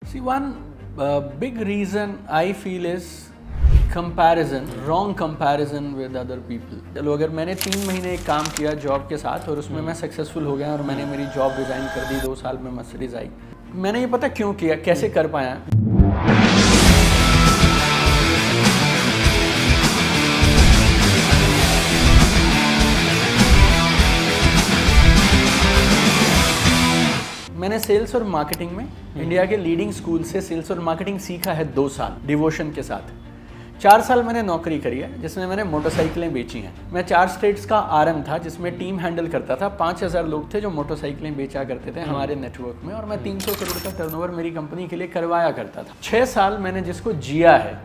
See, one big reason I feel is comparison, wrong comparison with other people. चलो अगर मैंने 3 महीने एक काम किया जॉब के साथ और उसमें मैं सक्सेसफुल हो गया और मैंने मेरी जॉब रिजाइन कर दी, 2 साल में मर्सिडीज आई, मैंने ये पता क्यों किया, कैसे कर पाया। मैंने सेल्स और मार्केटिंग में इंडिया के लीडिंग स्कूल से सेल्स और मार्केटिंग सीखा है 2 साल डिवोशन के साथ। 4 साल मैंने नौकरी करी है जिसमें मैंने मोटरसाइकिलें बेची हैं। मैं 4 स्टेट्स का आरएम था जिसमें टीम हैंडल करता था। 5000 लोग थे जो मोटरसाइकिलें बेचा करते थे हमारे नेटवर्क में, और मैं 300 करोड़ का टर्नओवर मेरी कंपनी के लिए करवाया करता था। 6 साल मैंने जिसको जिया है,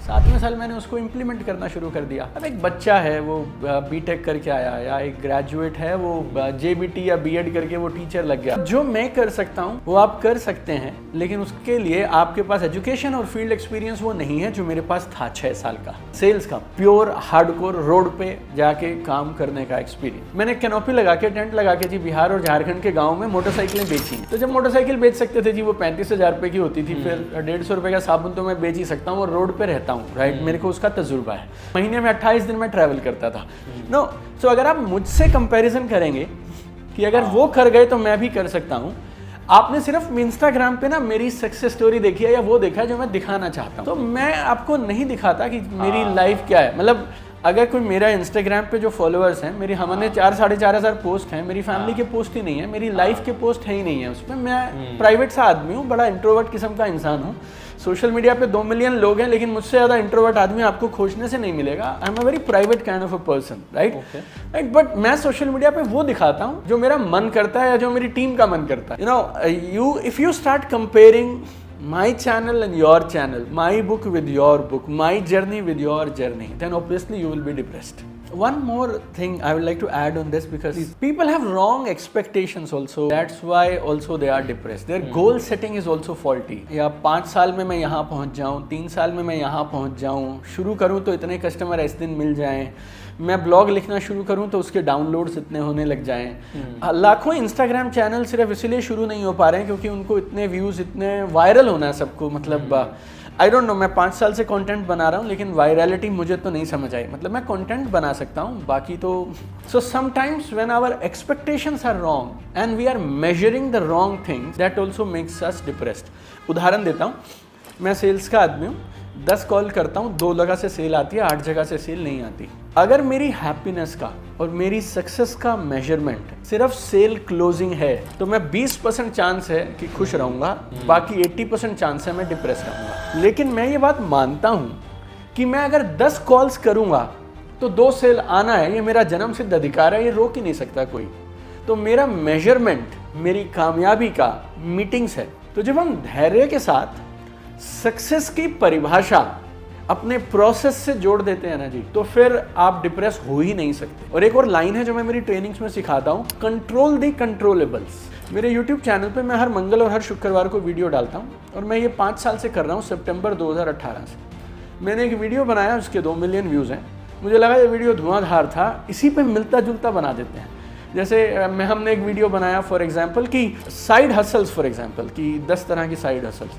7वें साल मैंने उसको इम्प्लीमेंट करना शुरू कर दिया। अब एक बच्चा है वो बीटेक करके आया, या एक ग्रेजुएट है वो जेबीटी या बीएड करके वो टीचर लग गया। जो मैं कर सकता हूँ वो आप कर सकते हैं, लेकिन उसके लिए आपके पास एजुकेशन और फील्ड एक्सपीरियंस वो नहीं है जो मेरे पास था 6 साल का। सेल्स का प्योर हार्डकोर रोड पे जाके काम करने का एक्सपीरियंस। मैंने कैनोपी लगा के, टेंट लगा के जी बिहार और झारखंड के गाँव में मोटरसाइकिलें बेची। तो जब मोटरसाइकिल बेच सकते थे जी वो 35,000 रुपये की होती थी, फिर 150 रुपये का साबुन तो मैं बेच ही सकता हूँ और रोड पे रहता हूँ, राइट। मेरे को उसका तजुर्बा है। महीने में 28 दिन में ट्रैवल करता था। नो सो अगर आप मुझसे कंपैरिजन करेंगे कि अगर वो कर गए तो मैं भी कर सकता हूँ, आपने सिर्फ इंस्टाग्राम पे ना मेरी सक्सेस स्टोरी देखी है या वो देखा है जो मैं दिखाना चाहता हूँ, तो मैं आपको नहीं दिखाता कि मेरी लाइफ क्या है। मतलब अगर कोई मेरा इंस्टाग्राम पे जो फॉलोअर्स हैं, मेरी हमने 4-4.5 पोस्ट हैं, मेरी फैमिली के पोस्ट ही नहीं है, मेरी लाइफ के पोस्ट है ही नहीं है उसमें। मैं प्राइवेट सा आदमी हूँ, बड़ा इंट्रोवर्ट किस्म का इंसान हूँ। सोशल मीडिया पे 2 मिलियन लोग हैं, लेकिन मुझसे ज़्यादा इंट्रोवर्ट आदमी आपको खोजने से नहीं मिलेगा। I am a very private kind of a person, right. But मैं सोशल मीडिया पे वो दिखाता हूँ जो मेरा मन करता है या जो मेरी टीम का मन करता है। If you start comparing my channel and your channel, my book with your book, my journey with your journey, then obviously you will be depressed. One more thing I would like to add on this, because people have wrong expectations also. That's why also they are depressed. Their goal setting is also faulty. या 5 साल में मैं यहाँ पहुँच जाऊँ, 3 साल में मैं यहाँ पहुँच जाऊँ, शुरू करूँ तो इतने कस्टमर इस दिन मिल जाएं, मैं ब्लॉग लिखना शुरू करूं तो उसके डाउनलोड्स इतने होने लग जाएं। लाखों इंस्टाग्राम चैनल सिर्फ इसलिए शुरू नहीं हो पा रहे हैं क्योंकि उनको इतने व्यूज़, इतने वायरल होना है सबको। मतलब आई डोंट नो, मैं 5 साल से कंटेंट बना रहा हूं, लेकिन वायरलिटी मुझे तो नहीं समझ आई। मतलब मैं कंटेंट बना सकता हूं, बाकी तो so sometimes when our expectations are wrong and we are measuring the wrong things, that also makes us depressed. उदाहरण देता हूँ, मैं सेल्स का आदमी हूँ, 10 कॉल करता हूँ, 2 जगह से सेल आती है, 8 जगह से सेल नहीं आती। अगर मेरी हैप्पीनेस का और मेरी सक्सेस का मेजरमेंट सिर्फ सेल क्लोजिंग है तो मैं 20% चांस है कि खुश रहूँगा, बाकी 80% चांस है मैं डिप्रेस रहूँगा। लेकिन मैं ये बात मानता हूँ कि मैं अगर 10 कॉल्स करूँगा तो 2 सेल आना है, ये मेरा जन्म सिद्ध अधिकार है, ये रोक ही नहीं सकता कोई। तो मेरा मेजरमेंट मेरी कामयाबी का मीटिंग्स है। तो जब हम धैर्य के साथ सक्सेस की परिभाषा अपने प्रोसेस से जोड़ देते हैं ना जी, तो फिर आप डिप्रेस हो ही नहीं सकते। और एक और लाइन है जो मैं मेरी ट्रेनिंग्स में सिखाता हूँ, कंट्रोल द कंट्रोलेबल्स। मेरे यूट्यूब चैनल पे मैं हर मंगल और हर शुक्रवार को वीडियो डालता हूँ, और मैं ये 5 साल से कर रहा हूँ, सितंबर 2018 से। मैंने एक वीडियो बनाया, उसके 2 मिलियन व्यूज़ हैं। मुझे लगा ये वीडियो धुआंधार था, इसी पे मिलता जुलता बना देते हैं। जैसे हमने एक वीडियो बनाया फॉर एग्जाम्पल कि साइड हसल्स, फॉर एग्जाम्पल कि 10 तरह की साइड हसल्स,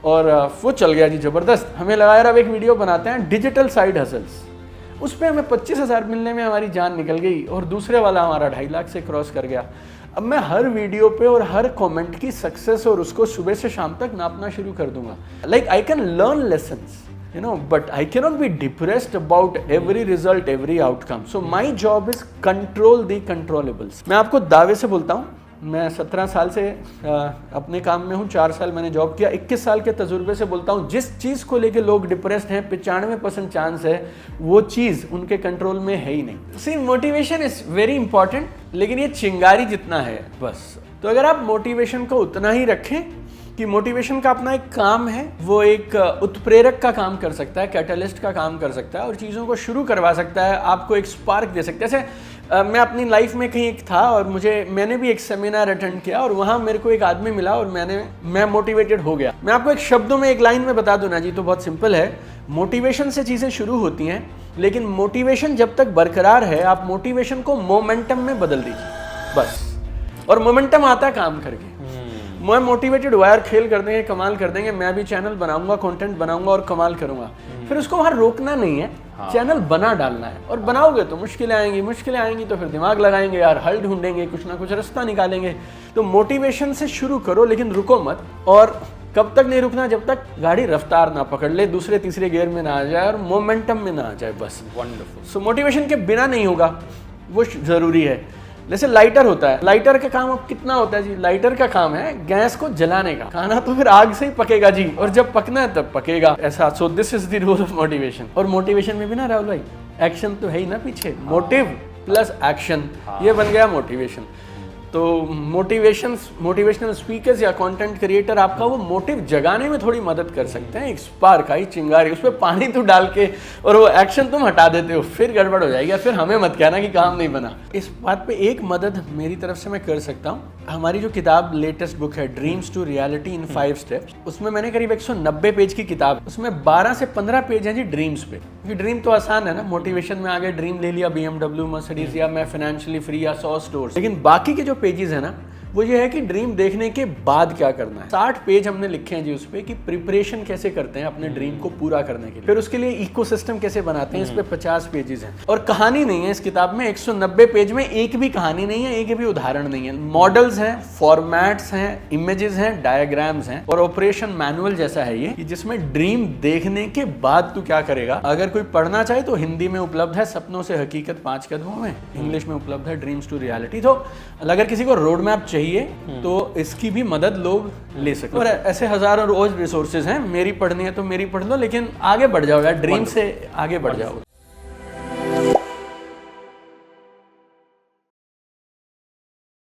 और वो चल गया जी ज़बरदस्त। हमें लगा यार अब एक वीडियो बनाते हैं डिजिटल साइड हसल्स, उस पर हमें 25,000 मिलने में हमारी जान निकल गई, और दूसरे वाला हमारा 2.5 लाख से क्रॉस कर गया। अब मैं हर वीडियो पे और हर कमेंट की सक्सेस और उसको सुबह से शाम तक नापना शुरू कर दूंगा। Like I can learn lessons, but I cannot be depressed about every result, every outcome. So my job is control the controllables. मैं आपको दावे से बोलता हूँ, मैं 17 साल से अपने काम में हूँ, 4 साल मैंने जॉब किया, 21 साल के तजुर्बे से बोलता हूँ, जिस चीज़ को लेके लोग डिप्रेस्ड हैं 95% चांस है वो चीज़ उनके कंट्रोल में है ही नहीं। सी, मोटिवेशन इज़ वेरी इंपॉर्टेंट, लेकिन ये चिंगारी जितना है बस। तो अगर आप मोटिवेशन को उतना ही रखें कि मोटिवेशन का अपना एक काम है, वो एक उत्प्रेरक का काम कर सकता है, कैटलिस्ट का काम कर सकता है, और चीज़ों को शुरू करवा सकता है, आपको एक स्पार्क दे सकता है। जैसे मैं अपनी लाइफ में कहीं एक था और मैंने भी एक सेमिनार अटेंड किया, और वहाँ मेरे को एक आदमी मिला और मैं मोटिवेटेड हो गया। मैं आपको एक शब्दों में, एक लाइन में बता दूं ना जी, तो बहुत सिंपल है। मोटिवेशन से चीज़ें शुरू होती हैं, लेकिन मोटिवेशन जब तक बरकरार है, आप मोटिवेशन को मोमेंटम में बदल दीजिए बस, और मोमेंटम आता है काम करके। मैं मोटिवेटेड हुआ यार, खेल कर देंगे, कमाल कर देंगे, मैं भी चैनल बनाऊंगा, कंटेंट बनाऊंगा और कमाल करूंगा। फिर उसको वहां रोकना नहीं है, चैनल बना डालना है। और बनाओगे तो मुश्किलें आएंगी तो फिर दिमाग लगाएंगे यार, हल ढूंढेंगे, कुछ ना कुछ रास्ता निकालेंगे। तो मोटिवेशन से शुरू करो, लेकिन रुको मत। और कब तक नहीं रुकना, जब तक गाड़ी रफ्तार ना पकड़ ले, दूसरे तीसरे गियर में ना आ जाए और मोमेंटम में ना आ जाए, बस। वंडरफुल। सो मोटिवेशन के बिना नहीं होगा, वो जरूरी है। जैसे लाइटर होता है, लाइटर का काम अब कितना होता है जी, लाइटर का काम है गैस को जलाने का, खाना तो फिर आग से ही पकेगा जी, और जब पकना है तब पकेगा, ऐसा। So this is the rule of motivation. और मोटिवेशन में भी ना राहुल भाई, एक्शन तो है ही ना पीछे, मोटिव प्लस एक्शन, ये बन गया मोटिवेशन। तो मोटिवेशनल स्पीकर्स या कंटेंट क्रिएटर आपका वो मोटिव जगाने में थोड़ी मदद कर सकते हैं। एक स्पार्क आई, चिंगारी, उस पर पानी तो डाल के और वो एक्शन तुम हटा देते हो, फिर गड़बड़ हो जाएगी। फिर हमें मत कहना कि काम नहीं बना। इस बात पे एक मदद मेरी तरफ से मैं कर सकता हूँ। हमारी जो किताब लेटेस्ट बुक है dreams to reality in 5 steps, उसमें मैंने करीब 190 पेज की किताब, उसमें 12 से 15 पेज हैं जी ड्रीम्स पे। क्योंकि ड्रीम तो आसान है ना, मोटिवेशन में आगे ड्रीम ले लिया, BMW, मर्सिडीज, या मैं फाइनेंशियली फ्री, या 100 स्टोर्स। लेकिन बाकी के जो पेजेस है ना, वो ये है कि ड्रीम देखने के बाद क्या करना है। 60 पेज हमने लिखे हैं जी उस पे, कि प्रिपरेशन कैसे करते हैं अपने ड्रीम को पूरा करने के लिए, फिर उसके लिए इकोसिस्टम कैसे बनाते हैं, इस पे 50 पेजेस हैं। और कहानी नहीं है इस किताब में, 190 पेज में एक भी कहानी नहीं है, एक भी उदाहरण नहीं है। मॉडल्स हैं, फॉर्मेट्स हैं, इमेजेस हैं, डायग्राम्स हैं, और ऑपरेशन मैनुअल जैसा है ये, कि जिसमें ड्रीम देखने के बाद तू क्या करेगा। अगर कोई पढ़ना चाहे तो हिंदी में उपलब्ध है, सपनों से हकीकत 5 कदमों में, इंग्लिश में उपलब्ध है ड्रीम्स टू रियलिटी। तो अगर किसी को रोड मैप चाहिए तो इसकी भी मदद लोग ले सकते हैं। और ऐसे हजारों रोज रिसोर्सेज हैं, मेरी पढ़नी है तो मेरी पढ़ लो, लेकिन आगे बढ़ जाओ यार, ड्रीम से आगे बढ़ जाओ।